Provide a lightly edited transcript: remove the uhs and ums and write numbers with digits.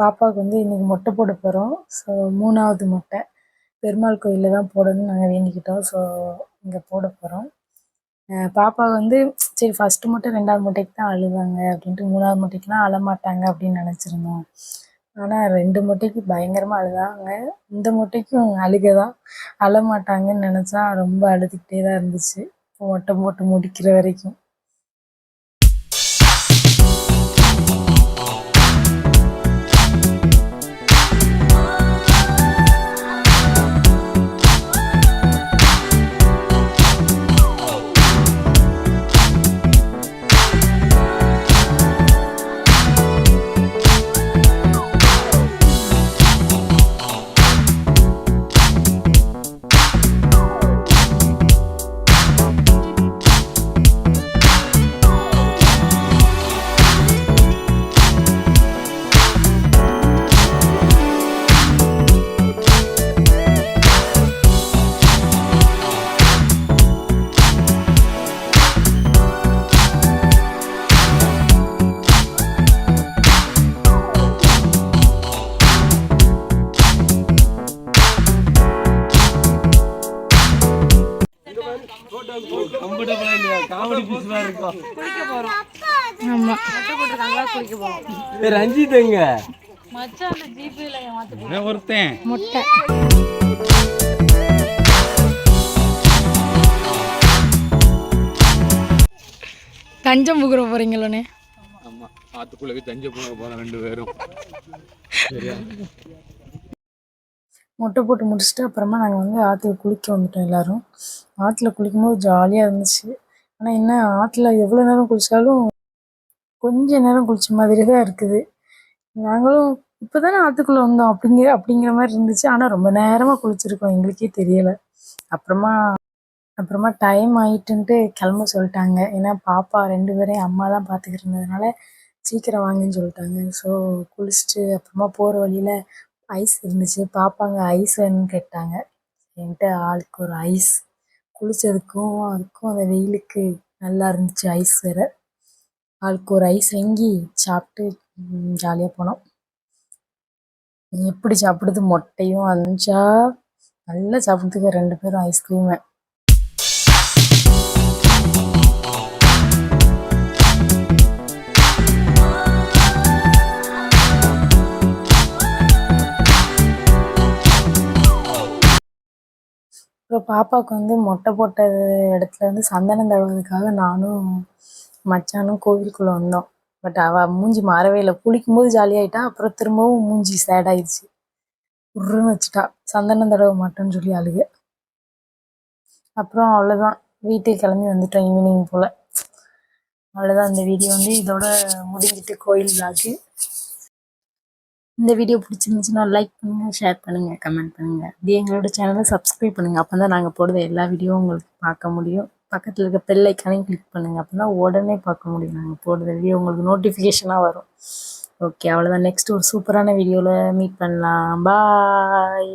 பாப்பாவுக்கு வந்து இன்றைக்கி மொட்டை போட போகிறோம். ஸோ 3வது மொட்டை பெருமாள் கோயிலில் தான் போடணும்னு நாங்கள் வேண்டிக்கிட்டோம். ஸோ இங்கே போட போகிறோம். பாப்பா வந்து சரி ஃபஸ்ட்டு மொட்டை 2வது மொட்டைக்கு தான் அழுவாங்க அப்படின்ட்டு 3வது மொட்டைக்கெலாம் அழமாட்டாங்க அப்படின்னு நினச்சிருந்தோம். ஆனால் 2 மொட்டைக்கு பயங்கரமாக அழுதாங்க. இந்த மொட்டைக்கும் அழுக தான், அழமாட்டாங்கன்னு நினச்சா ரொம்ப அழுதுகிட்டே தான் இருந்துச்சு மொட்டை போட்டு முடிக்கிற வரைக்கும். ரஞ்சித் எங்க ஒருத்தன் முட்டை தஞ்சம் புகுற போறீங்களோனே? ஆமா, ஆத்துக்குள்ளே தஞ்சம் புகுற போறோம் 2 பேரும். மொட்டை போட்டு முடிச்சுட்டு அப்புறமா நாங்கள் வந்து ஆற்றுல குளிக்க வந்துட்டோம் எல்லோரும். ஆற்றுல குளிக்கும்போது ஜாலியாக இருந்துச்சு. ஆனால் என்ன ஆற்றுல எவ்வளோ நேரம் குளித்தாலும் கொஞ்ச நேரம் குளித்த மாதிரி தான் இருக்குது. நாங்களும் இப்போ தானே ஆற்றுக்குள்ளே வந்தோம் அப்படிங்கிற மாதிரி இருந்துச்சு. ஆனால் ரொம்ப நேரமாக குளிச்சிருக்கோம், எங்களுக்கே தெரியலை. அப்புறமா டைம் ஆகிட்டுன்ட்டு கிளம்ப சொல்லிட்டாங்க. ஏன்னா பாப்பா 2 பேரையும் அம்மா தான் பார்த்துக்கிட்டு இருந்ததுனால சீக்கிரம் வாங்கன்னு சொல்லிட்டாங்க. ஸோ குளிச்சுட்டு அப்புறமா போகிற வழியில் ஐஸ் இருந்துச்சு. பாப்பாங்க ஐஸ் வேணும்னு கேட்டாங்க. என்கிட்ட ஆளுக்கு ஒரு ஐஸ். குளித்ததுக்கும் அதுக்கும் அந்த வெயிலுக்கு நல்லா இருந்துச்சு ஐஸ் வேறு. ஆளுக்கு ஒரு ஐஸ் வாங்கி சாப்பிட்டு ஜாலியாக போனோம். எப்படி சாப்பிடுது மொட்டையும் அஞ்சா நல்லா சாப்பிட்றதுக்கு 2 பேரும் ஐஸ்கிரீமு. அப்புறம் பாப்பாவுக்கு வந்து மொட்டை போட்ட இடத்துல வந்து சந்தனம் தடவுறதுக்காக நானும் மச்சானும் கோவிலுக்குள்ளே வந்தோம். பட் அவள் மூஞ்சி மாறவே இல்லை. குளிக்கும்போது ஜாலியாகிட்டா, அப்புறம் திரும்பவும் மூஞ்சி சேடாயிடுச்சு. உருன்னு வச்சுட்டா, சந்தனம் தடவ மாட்டேன்னு சொல்லி அழுக. அப்புறம் அவ்வளோதான், வீட்டுக்கு கிளம்பி வந்துட்டோம் ஈவினிங் போல். அவ்வளோதான், இந்த வீடியோ வந்து இதோட முடிஞ்சிட்டு கோயில் விளாக்கு. இந்த வீடியோ பிடிச்சிருந்துச்சுன்னா லைக் பண்ணுங்கள், ஷேர் பண்ணுங்கள், கமெண்ட் பண்ணுங்கள். அப்படியே எங்களோட சேனலை சப்ஸ்கிரைப் பண்ணுங்கள். அப்போ தான் நாங்கள் போடுற எல்லா வீடியோவும் உங்களுக்கு பார்க்க முடியும். பக்கத்தில் இருக்க பெல் ஐக்கானையும் கிளிக் பண்ணுங்கள். அப்போ தான் உடனே பார்க்க முடியும் நாங்கள் போடுற வீடியோ உங்களுக்கு நோட்டிஃபிகேஷனாக வரும். ஓகே, அவ்வளோதான். நெக்ஸ்ட் ஒரு சூப்பரான வீடியோவில் மீட் பண்ணலாம். பாய்.